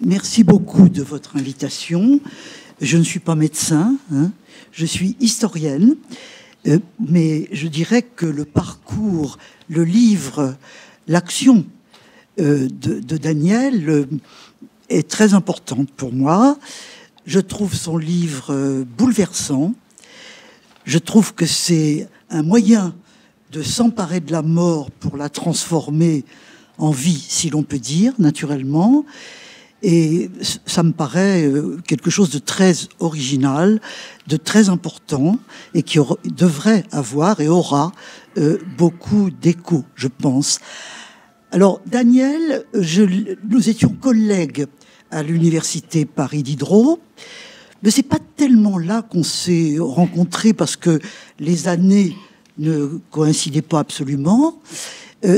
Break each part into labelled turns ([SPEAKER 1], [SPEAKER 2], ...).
[SPEAKER 1] Merci beaucoup de votre invitation. Je ne suis pas médecin, je suis historienne, mais je dirais que le parcours, le livre, l'action de Daniel est très importante pour moi. Je trouve son livre bouleversant. Je trouve que c'est un moyen de s'emparer de la mort pour la transformer en vie, si l'on peut dire, naturellement. Et ça me paraît quelque chose de très original, de très important, et qui devrait avoir et aura beaucoup d'écho, je pense. Alors, Daniel, nous étions collègues à l'université Paris Diderot, mais c'est pas tellement là qu'on s'est rencontrés parce que les années ne coïncidaient pas absolument.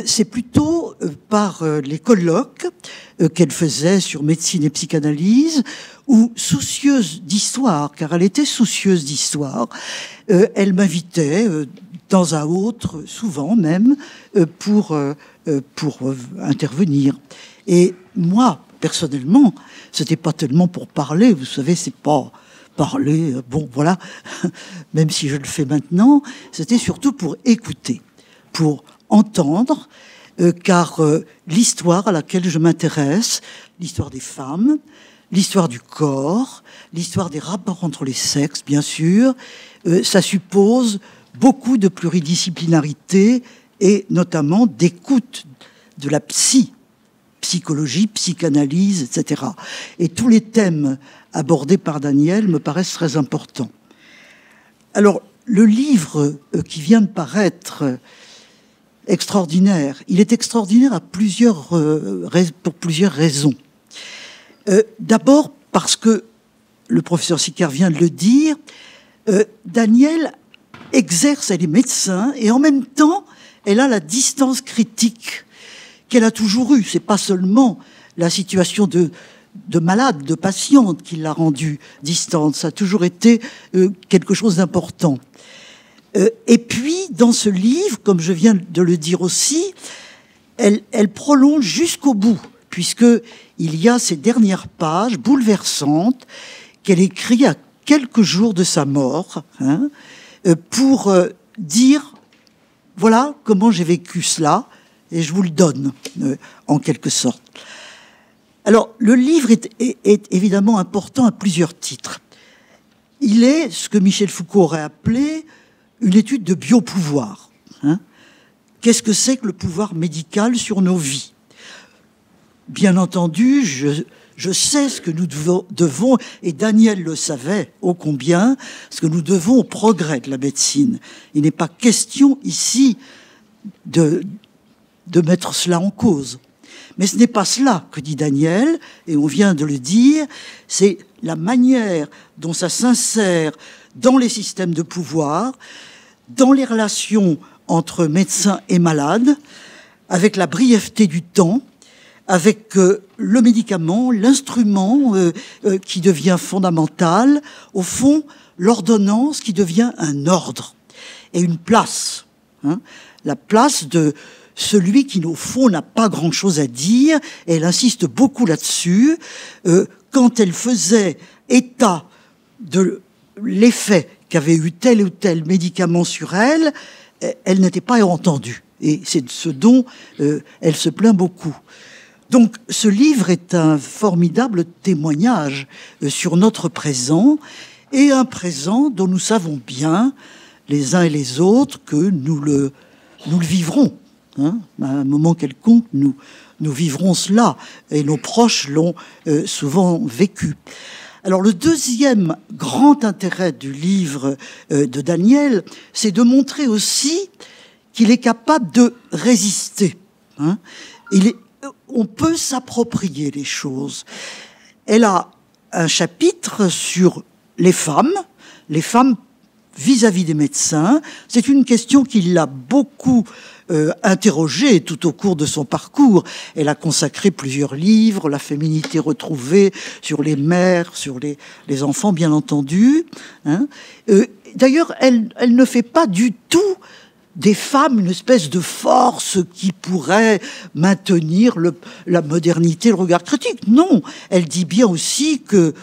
[SPEAKER 1] C'est plutôt par les colloques qu'elle faisait sur médecine et psychanalyse, où, soucieuse d'histoire, car elle était soucieuse d'histoire, elle m'invitait de temps à autre, souvent même, pour intervenir. Et moi, personnellement, c'était pas tellement pour parler, vous savez, c'est pas parler, bon, voilà, même si je le fais maintenant, c'était surtout pour écouter, pour entendre, car l'histoire à laquelle je m'intéresse, l'histoire des femmes, l'histoire du corps, l'histoire des rapports entre les sexes, bien sûr, ça suppose beaucoup de pluridisciplinarité et notamment d'écoute de la psychologie, psychanalyse, etc. Et tous les thèmes abordés par Daniel me paraissent très importants. Alors, le livre qui vient de paraître extraordinaire. Il est extraordinaire pour plusieurs raisons. D'abord parce que, le professeur Sicard vient de le dire, Daniel exerce, elle est médecin, et en même temps, elle a la distance critique qu'elle a toujours eue. C'est pas seulement la situation de malade, de patiente qui l'a rendue distante. Ça a toujours été quelque chose d'important. Et puis, dans ce livre, comme je viens de le dire aussi, elle prolonge jusqu'au bout, puisqu'il y a ces dernières pages bouleversantes qu'elle écrit à quelques jours de sa mort, pour dire, voilà comment j'ai vécu cela, et je vous le donne, en quelque sorte. Alors, le livre est évidemment important à plusieurs titres. Il est ce que Michel Foucault aurait appelé une étude de biopouvoir. Qu'est-ce que c'est que le pouvoir médical sur nos vies? Bien entendu, je sais ce que nous devons, et Daniel le savait ô combien, ce que nous devons au progrès de la médecine. Il n'est pas question ici de mettre cela en cause. Mais ce n'est pas cela que dit Daniel, et on vient de le dire, c'est la manière dont ça s'insère dans les systèmes de pouvoir, dans les relations entre médecins et malades, avec la brièveté du temps, avec le médicament, l'instrument qui devient fondamental, au fond, l'ordonnance qui devient un ordre et une place. La place de celui qui, au fond, n'a pas grand-chose à dire, et elle insiste beaucoup là-dessus, quand elle faisait état de l'effet qu'avait eu tel ou tel médicament sur elle, elle n'était pas entendue. Et c'est ce dont elle se plaint beaucoup. Donc ce livre est un formidable témoignage sur notre présent, et un présent dont nous savons bien, les uns et les autres, que nous le vivrons. À un moment quelconque, nous vivrons cela, et nos proches l'ont souvent vécu. Alors le deuxième grand intérêt du livre de Daniel, c'est de montrer aussi qu'il est capable de résister. On peut s'approprier les choses. Elle a un chapitre sur les femmes vis-à-vis des médecins. C'est une question qui l'a beaucoup interrogée tout au cours de son parcours. Elle a consacré plusieurs livres, La féminité retrouvée, sur les mères, sur les enfants, bien entendu. D'ailleurs, elle ne fait pas du tout des femmes une espèce de force qui pourrait maintenir la modernité, le regard critique. Non, elle dit bien aussi que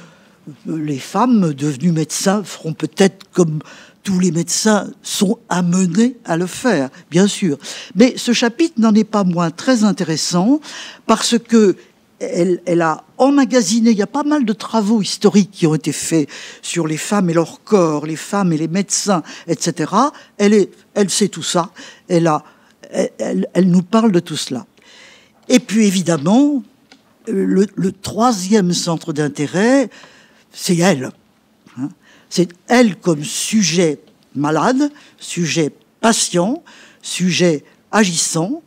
[SPEAKER 1] les femmes devenues médecins feront peut-être comme tous les médecins sont amenés à le faire, bien sûr. Mais ce chapitre n'en est pas moins très intéressant parce que elle a emmagasiné, il y a pas mal de travaux historiques qui ont été faits sur les femmes et leur corps, les femmes et les médecins, etc. Elle sait tout ça, elle nous parle de tout cela. Et puis évidemment, le troisième centre d'intérêt, c'est elle. C'est elle comme sujet malade, sujet patient, sujet agissant.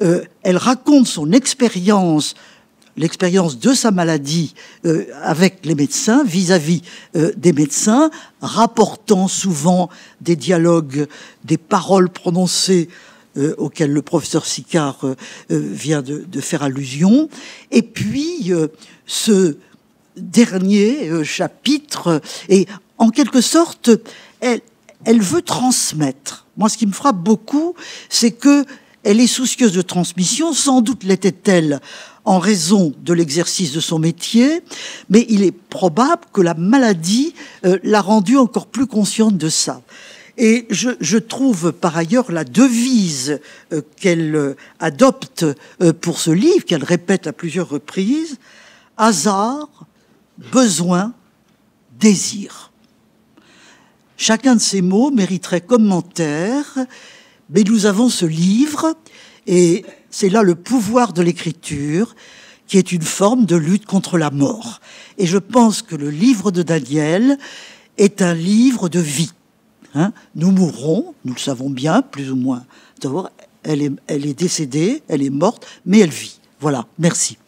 [SPEAKER 1] Elle raconte son expérience de sa maladie avec les médecins, vis-à-vis des médecins, rapportant souvent des dialogues, des paroles prononcées auxquelles le professeur Sicard vient de faire allusion. Et puis, ce dernier chapitre, et en quelque sorte, elle veut transmettre. Moi, ce qui me frappe beaucoup, c'est que elle est soucieuse de transmission, sans doute l'était-elle en raison de l'exercice de son métier, mais il est probable que la maladie l'a rendue encore plus consciente de ça. Et je trouve par ailleurs la devise qu'elle adopte pour ce livre, qu'elle répète à plusieurs reprises, hasard, besoin, désir. Chacun de ces mots mériterait commentaire, mais nous avons ce livre, et c'est là le pouvoir de l'écriture, qui est une forme de lutte contre la mort. Et je pense que le livre de Daniel est un livre de vie. Nous mourrons, nous le savons bien, plus ou moins. D'abord, elle est décédée, elle est morte, mais elle vit. Voilà, merci.